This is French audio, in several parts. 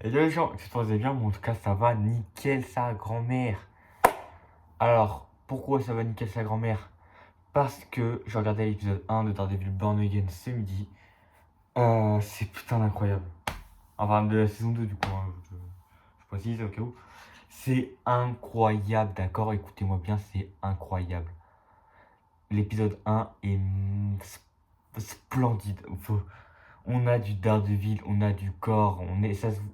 Et les gens, j'espère que vous allez bien, mais en tout cas, ça va nickel sa grand-mère. Alors, pourquoi ça va nickel sa grand-mère? Parce que j'ai regardé l'épisode 1 de Daredevil Born Again ce midi. C'est putain d'incroyable. Enfin, de la saison 2, du coup, hein, je précise au cas où. C'est incroyable, d'accord? Écoutez-moi bien, c'est incroyable. L'épisode 1 est splendide. On a du Daredevil, on a du corps,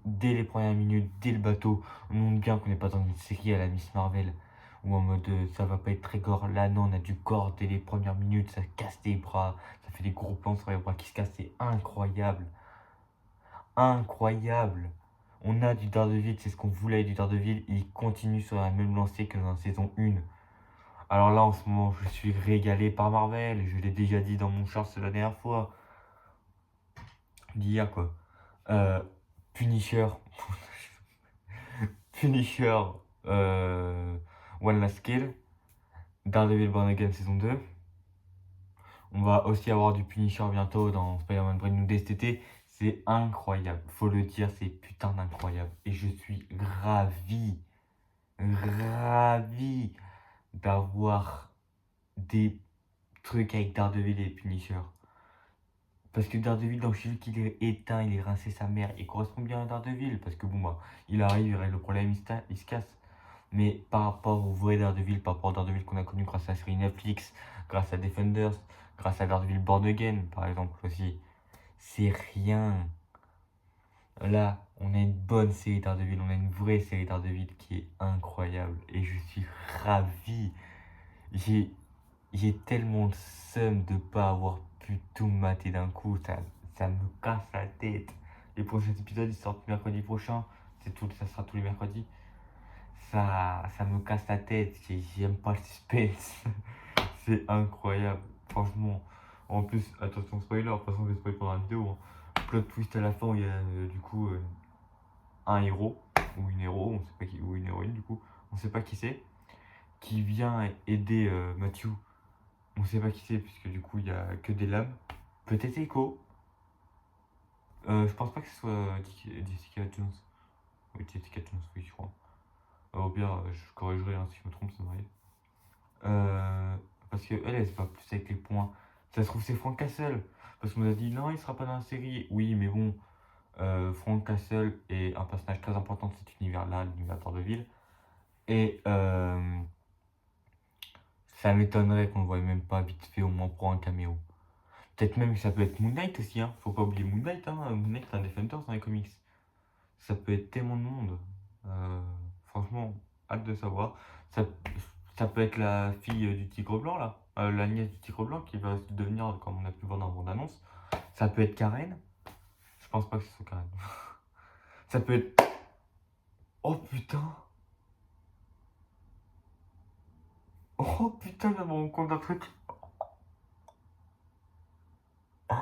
dès les premières minutes, dès le bateau, on montre bien qu'on n'est pas dans une série à la Miss Marvel, ou en mode ça va pas être très gore. Là non, on a du corps dès les premières minutes, ça casse des bras, ça fait des gros plans sur les bras qui se cassent, c'est incroyable. Incroyable. On a du Daredevil, c'est ce qu'on voulait du Daredevil, il continue sur la même lancée que dans la saison 1. Alors là en ce moment, je suis régalé par Marvel, je l'ai déjà dit dans mon short la dernière fois, d'hier quoi. Euh, Punisher. Punisher. euh, One Last Kill. Daredevil Born Again saison 2. On va aussi avoir du Punisher bientôt dans Spider-Man Brand New Day cet été. C'est incroyable. Faut le dire, c'est putain d'incroyable. Et je suis ravi, ravi d'avoir des trucs avec Daredevil et Punisher. Parce que Daredevil dans She-Hulk, il est éteint, il est rincé sa mère. Il correspond bien à Daredevil. Parce que bon, bah, il arrive, il règle le problème, il se casse. Mais par rapport au vrai Daredevil, par rapport au Daredevil qu'on a connu grâce à la série Netflix, grâce à Defenders, grâce à Daredevil Born Again, par exemple aussi, c'est rien. Là, on a une bonne série Daredevil, on a une vraie série Daredevil qui est incroyable. Et je suis ravi. J'ai, j'ai tellement le seum de pas avoir pu tout mater d'un coup. Ça me casse la tête. Les prochains épisodes, ils sortent mercredi prochain. Ça sera tous les mercredis. Ça me casse la tête. J'aime pas le suspense. C'est incroyable. Franchement. En plus, attention spoiler. De toute façon, je vais spoiler pendant la vidéo. Hein. Plot twist à la fin où il y a du coup un héros. Ou une héros. On sait pas qui. Ou une héroïne du coup. On sait pas qui c'est. Qui vient aider Matthew. On sait pas qui c'est. Puisque du coup, il y a que des lames. Peut-être Echo. Je pense pas que ce soit Jessica Jones. Oui, Jessica Jones, oui, je crois. Au pire, je corrigerai hein, si je me trompe, ça m'arrive. Euh, Parce que elle se bat plus avec les points. Ça se trouve, c'est Frank Castle. Parce qu'on nous a dit non, il sera pas dans la série. Oui, mais bon, Frank Castle est un personnage très important de cet univers-là, l'univers Daredevil. Et ça m'étonnerait qu'on le voie même pas vite fait, au moins pour un caméo. Peut-être même que ça peut être Moon Knight aussi, hein. Faut pas oublier Moon Knight, hein. Moon Knight, c'est un Defenders dans les comics. Ça peut être tellement de monde. Euh, Franchement, hâte de savoir. Ça, ça peut être la fille du tigre blanc, là. La nièce du tigre blanc qui va devenir, comme on a pu voir dans la bande-annonce. Ça peut être Karen. Je pense pas que ce soit Karen. Ça peut être. Oh putain! Oh putain, je me rends compte d'un truc. Oh,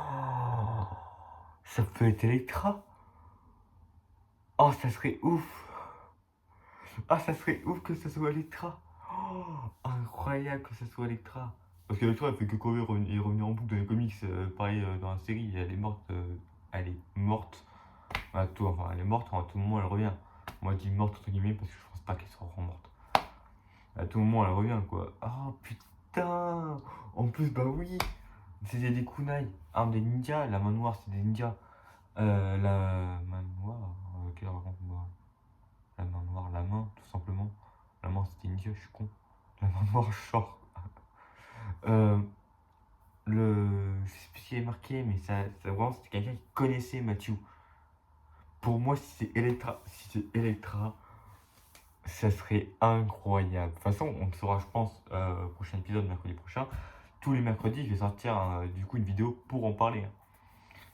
ça peut être Electra. Oh, ça serait ouf. Ah, ça serait ouf que ça soit Electra. Oh, incroyable que ça soit Electra. Parce qu'Electra, elle fait que courir et revenir en boucle dans les comics. Pareil, dans la série, elle est morte. Elle est morte. Enfin, elle est morte, à tout moment elle revient. Moi, je dis morte entre guillemets parce que je pense pas qu'elle soit vraiment morte. À tout moment elle revient, quoi. Oh putain! En plus, bah oui! C'était des kunai. Armes des ninjas. La main noire, c'est des ninjas. La main noire. Quelle raconte-moi? La main noire, la main, tout simplement. La main, c'était ninja, je suis con. La main noire, genre. Euh, je sais plus ce qu'il est marqué, mais vraiment, c'était quelqu'un qui connaissait Matthew. Pour moi, si c'est Electra, ça serait incroyable. De toute façon, on le saura, je pense, prochain épisode, mercredi prochain. Tous les mercredis, je vais sortir du coup une vidéo pour en parler. Hein.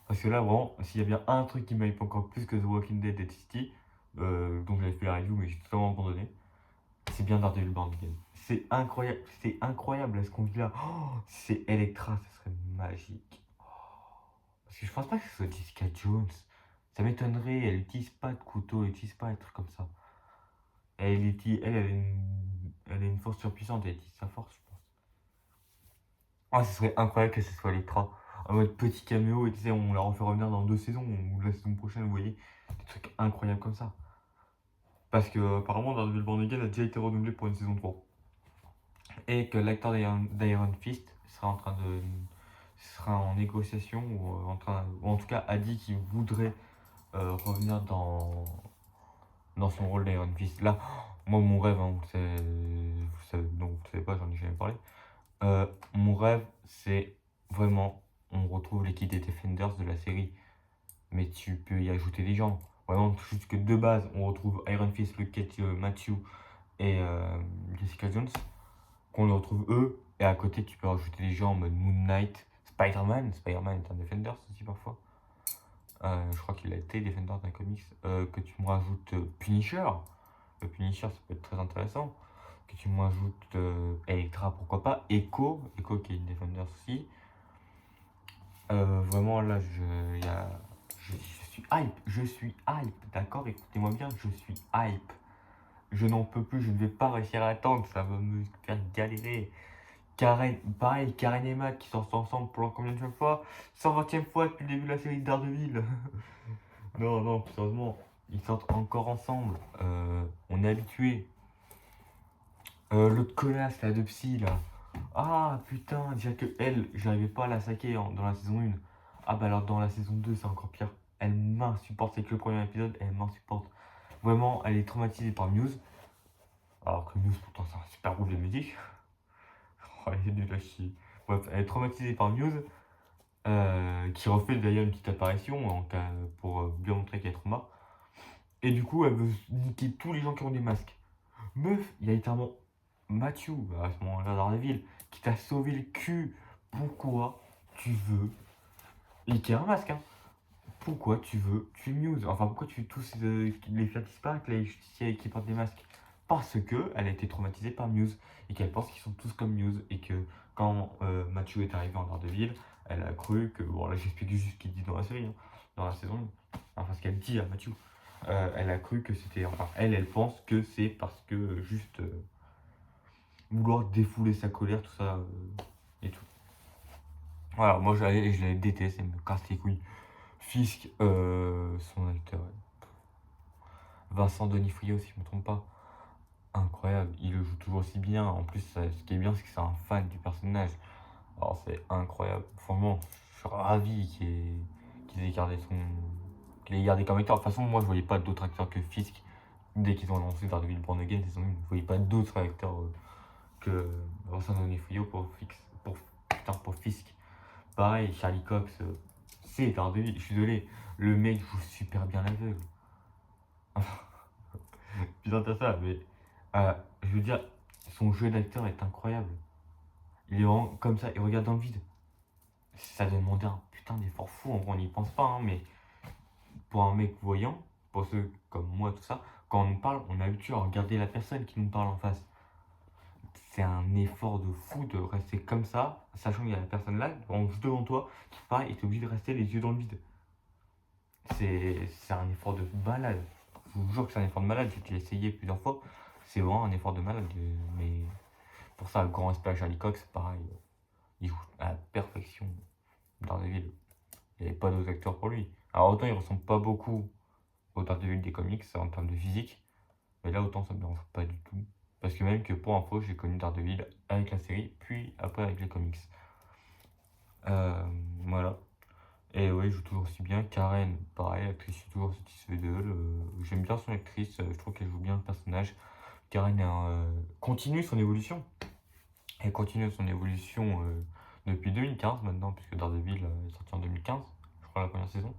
Parce que là, vraiment, s'il y a bien un truc qui m'hype encore plus que The Walking Dead et City, donc j'avais fait la review, mais j'ai totalement abandonné, c'est bien Daredevil Born Again. C'est incroyable là, ce qu'on vit là. Oh, si c'est Electra, ça serait magique. Parce que je pense pas que ce soit Jessica Jones. Ça m'étonnerait, elle utilise pas de couteau, elle utilise pas des trucs comme ça. Elle a une force surpuissante, elle utilise sa force, je pense. Ah, ce serait incroyable que ce soit Electra. en mode petit caméo, et tu sais, on la refait revenir dans 2 saisons, ou la saison prochaine, vous voyez, des trucs incroyables comme ça. Parce que apparemment Daredevil Born Again a déjà été renouvelé pour une saison 3. Et que l'acteur d'Iron Fist sera en négociation, ou en tout cas a dit qu'il voudrait revenir dans son rôle d'Iron Fist. Là, moi, mon rêve, hein, donc vous savez pas, j'en ai jamais parlé. Mon rêve, c'est vraiment, on retrouve l'équipe des Defenders de la série, mais tu peux y ajouter des gens. Vraiment, juste que de base, on retrouve Iron Fist, Luke Cage, Matthew et Jessica Jones, qu'on les retrouve eux, et à côté, tu peux rajouter des gens en mode Moon Knight, Spider-Man est un Defenders aussi parfois. Je crois qu'il a été Defender d'un comics. Que tu me rajoutes Punisher. Le Punisher, ça peut être très intéressant. Que tu me rajoutes Electra, pourquoi pas. Echo qui est une Defender aussi. Vraiment, là, je suis hype, d'accord. Écoutez-moi bien, je suis hype. Je n'en peux plus, je ne vais pas réussir à attendre, ça va me faire galérer. Karen, pareil, Karen et Matt qui sortent ensemble pour la combien de fois? 120e fois depuis le début de la série Daredevil. Non, non, sérieusement, ils sortent encore ensemble. On est habitué. L'autre connasse, la de Psy, là. Ah, putain, déjà que elle, j'arrivais pas à la saquer dans la saison 1. Ah, bah alors dans la saison 2, c'est encore pire. Elle m'insupporte, c'est que le premier épisode, elle m'insupporte. Vraiment, elle est traumatisée par Muse. Alors que Muse, pourtant, c'est un super groupe de musique. Oh, elle est nulle à chier. Bref, elle est traumatisée par Muse. Qui refait d'ailleurs une petite apparition pour bien montrer qu'elle est trauma. Et du coup, elle veut niquer tous les gens qui ont des masques. Meuf, il y a littéralement Matthew, à ce moment-là, dans la ville, qui t'a sauvé le cul. Pourquoi tu veux. Et qui a un masque, hein. Pourquoi tu veux tuer Muse? Enfin, pourquoi tu veux tous les faire disparaître, les justiciers qui portent des masques? Parce que elle a été traumatisée par Muse. Et qu'elle pense qu'ils sont tous comme Muse. Et que quand Matthew est arrivé en Daredevil, elle a cru que. Bon, là, j'explique juste ce qu'il dit dans la série, hein, dans la saison 1. Enfin, ce qu'elle dit à Matthew. Elle a cru que c'était. Enfin, elle pense que c'est parce que juste vouloir défouler sa colère, tout ça et tout. Voilà, moi je la déteste, elle me casse les couilles. Fisk, son acteur. Vincent Donifrio, si je me trompe pas. Incroyable, il le joue toujours aussi bien. En plus, ce qui est bien, c'est que c'est un fan du personnage. Alors, c'est incroyable. Franchement, je suis ravi qu'ils aient gardé comme acteur. De toute façon, moi, je voyais pas d'autres acteurs que Fisk. Dès qu'ils ont annoncé Daredevil Born Again, je voyais pas d'autres acteurs que Vincent Donofrio pour Fisk. Pareil, Charlie Cox, c'est Daredevil. Je suis désolé, le mec joue super bien l'aveugle. Putain, t'as ça, mais je veux dire, son jeu d'acteur est incroyable. Il est vraiment comme ça, il regarde dans le vide. Ça doit demander un putain d'effort fou, en vrai, on n'y pense pas, hein, mais pour un mec voyant, pour ceux comme moi, tout ça, quand on nous parle, on est habitué à regarder la personne qui nous parle en face. C'est un effort de fou de rester comme ça, sachant qu'il y a la personne là, juste devant toi, qui parle et t'es obligé de rester les yeux dans le vide. C'est un effort de malade. Je vous jure que c'est un effort de malade, j'ai essayé plusieurs fois. C'est vraiment un effort de malade. Mais pour ça, grand respect à Charlie Cox, pareil. Il joue à la perfection dans Daredevil. Il n'y avait pas d'autres acteurs pour lui. Alors autant il ressemble pas beaucoup au Daredevil des comics en termes de physique, mais là autant ça me dérange pas du tout. Parce que même que pour info, j'ai connu Daredevil avec la série, puis après avec les comics. Voilà. Et ouais, il joue toujours aussi bien. Karen, pareil, l'actrice, je suis toujours satisfait d'elle. J'aime bien son actrice, je trouve qu'elle joue bien le personnage. Karen continue son évolution. Elle continue son évolution depuis 2015 maintenant, puisque Daredevil est sorti en 2015, je crois la première saison.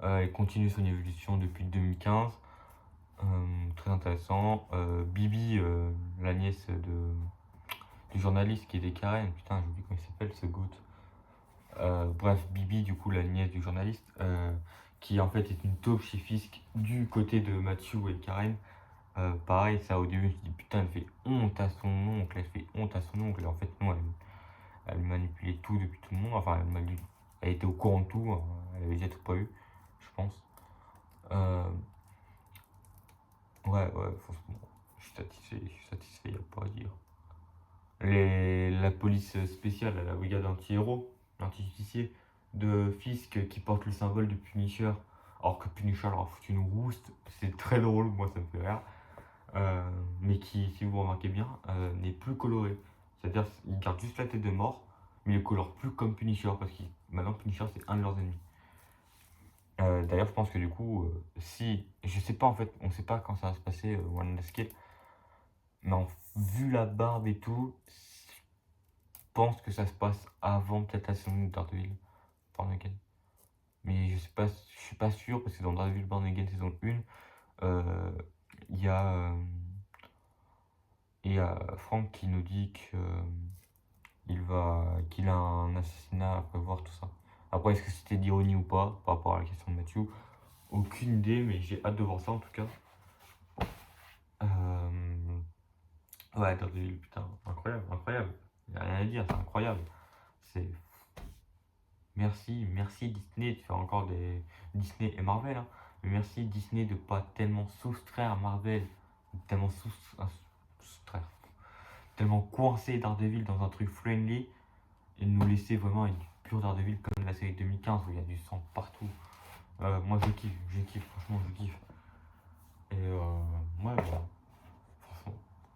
Elle continue son évolution depuis 2015. Très intéressant. Bibi, la nièce du journaliste qui était Karen, putain, j'ai oublié comment il s'appelle ce goût. Bref, Bibi, du coup, la nièce du journaliste, qui en fait est une taupe chez Fisk du côté de Matthew et Karen. Pareil, ça au début, je me dis putain, elle fait honte à son oncle, elle fait honte à son oncle. Et en fait, non, elle manipulait tout depuis tout le monde. Enfin, elle était au courant de tout, hein. Elle avait déjà tout pas eu, je pense. Ouais, franchement, je suis satisfait, y a pas à dire. La police spéciale, la brigade anti-héros, l'artificier de Fisk qui porte le symbole de Punisher, alors que Punisher leur a foutu une rouste, c'est très drôle, moi ça me fait rire, mais qui, si vous remarquez bien, n'est plus coloré. C'est-à-dire qu'il garde juste la tête de mort, mais il le colore plus comme Punisher, parce que maintenant Punisher c'est un de leurs ennemis. D'ailleurs, je pense que du coup, si, je sais pas en fait, on sait pas quand ça va se passer, One Last Kill, mais vu la barbe et tout, je pense que ça se passe avant peut-être la saison de Daredevil, Born Again. Mais je sais pas, je suis pas sûr parce que dans Daredevil Born Again saison 1, il y a Frank qui nous dit que qu'il a un assassinat à prévoir, tout ça. Après, est-ce que c'était d'ironie ou pas par rapport à la question de Matthew? Aucune idée, mais j'ai hâte de voir ça en tout cas. Ouais, Daredevil, putain, incroyable, incroyable. Y a rien à dire, c'est incroyable. C'est merci Disney de faire encore des Disney et Marvel, hein. Mais merci Disney de pas tellement soustraire Marvel, tellement soustraire, tellement coincer Daredevil dans un truc friendly et de nous laisser vraiment avec du pur Daredevil comme la série 2015 où il y a du sang partout. Moi je kiffe, franchement je kiffe. Et ouais, voilà, franchement,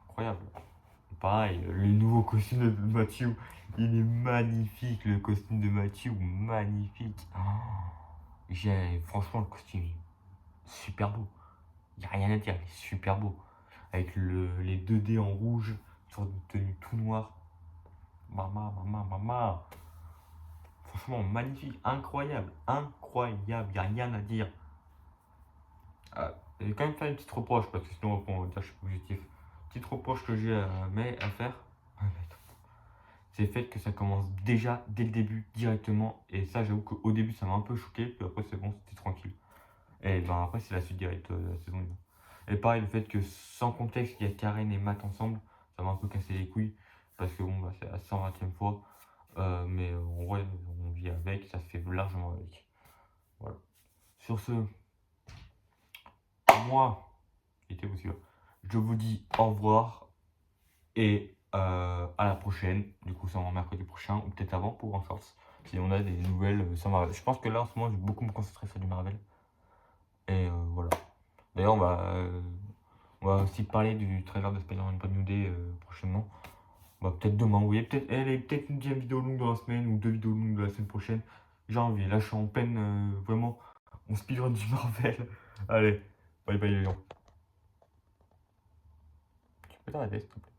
incroyable. Pareil, le nouveau costume de Matthew, il est magnifique, le costume de Matthew, magnifique. Franchement, le costume est super beau. Il n'y a rien à dire, il est super beau. Avec les 2D en rouge, sur une tenue tout noire. Mama. Franchement, magnifique, incroyable, incroyable, il n'y a rien à dire. Je vais quand même faire une petite reproche, parce que sinon on va dire que je suis positif. Petite reproche que j'ai à faire. C'est le fait que ça commence déjà dès le début directement. Et ça, j'avoue qu'au début, ça m'a un peu choqué. Puis après, c'est bon, c'était tranquille. Et ben après, c'est la suite directe de la saison 1. Et pareil, le fait que sans contexte, il y a Karen et Matt ensemble, ça m'a un peu cassé les couilles. Parce que bon, bah, c'est la 120e fois. Mais en vrai, on vit avec, ça se fait largement avec. Voilà. Sur ce, moi, était aussi là. Je vous dis au revoir. Et à la prochaine. Du coup, c'est en mercredi prochain, ou peut-être avant pour One Force. Si on a des nouvelles sur Marvel. Je pense que là, en ce moment, je vais beaucoup me concentrer sur du Marvel. Et voilà. D'ailleurs, on va aussi parler du trailer de Spider-Man Brand New Day prochainement. Peut-être demain, vous voyez. Peut-être une deuxième vidéo longue dans la semaine ou 2 vidéos longues de la semaine prochaine. J'ai envie. Là, je suis en peine, vraiment. On speedrun du Marvel. Allez, bye bye les gens. Tu peux t'arrêter, s'il te plaît.